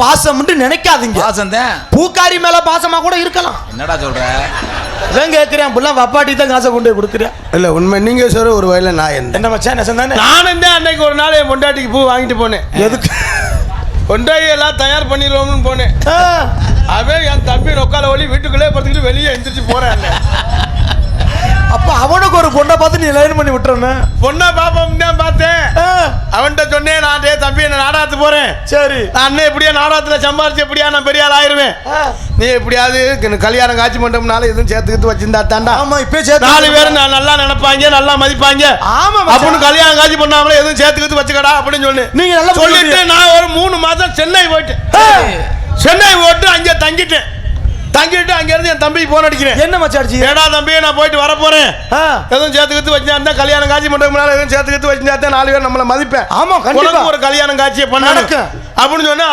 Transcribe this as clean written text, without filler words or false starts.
பாசம் நினைக்காதீங்க. பாசம் தான். பூக்காரி மேல பாசமா கூட இருக்கலாம். என்னடா சொல்ற? இதான் கேட்கிறேன். புள்ள வப்பாட்டி தான் காசை கொண்டு போய் கொடுக்குறேன். இல்ல உண்மை நீங்க சொல்ற ஒரு வயல நான் என்ன மச்சான் நெசம் தானே. நானும் தான் அன்னைக்கு ஒரு நாள் என் பொண்டாட்டிக்கு பூ வாங்கிட்டு போனேன். எதுக்கு? கொண்டாடி எல்லாம் தயார் பண்ணிடுவோம்னு போனேன். அவன் என் தம்பி நொக்கால ஒளி வீட்டுக்குள்ளே படுத்துக்கிட்டு வெளியே எந்திரிச்சு போறேன். அப்ப அவனுக்கு ஒரு பொண்ணை பார்த்து நீ லைன் பண்ணி விட்டுறன. பொண்ணை பாப்போம் தான் பார்த்தேன். அவன்கிட்ட சொன்னேன், நான் தம்பி என்ன நாடாத்து போறேன். சரி நான் எப்படியா நாடாத்துல சம்பாரிச்சு எப்படியா நான் பெரிய ஆள் ஆயிருவேன். நீ எப்படியாவது கல்யாணம் காட்சி மண்டபம்னால எதுவும் சேர்த்துக்கிட்டு வச்சிருந்தா தாண்டா. ஆமா இப்ப சேர்த்து 4 பேரும் நல்லா நினைப்பாங்க, நல்லா மதிப்பாங்க. ஆமா அப்படின்னு கல்யாணம் காட்சி பண்ணாமலே எதுவும் சேர்த்துக்கிட்டு வச்சுக்கடா அப்படின்னு சொல்லு. நீங்க நல்லா சொல்லிட்டு நான் ஒரு 3 மாதம் சென்னை போயிட்டேன். சென்னை போட்டு அங்கே தங்கிட்டு அங்க இருந்து என் தம்பிக்கு போன் அடிக்கிறேன். என்ன மச்சாச்சி? ஏடா தம்பி நான் போயிட்டு வர போறேன். எதுவும் சேர்த்துக்கிட்டு வச்சிருந்தா கல்யாணம் காட்சி மண்டபம்னால எதுவும் சேர்த்துக்கிட்டு வச்சிருந்தா 4 பேர் நம்மள மதிப்பேன். ஆமா கண்டிப்பா ஒரு கல்யாணம் காட்சியை பண்ண அப்படின்னு சொன்னா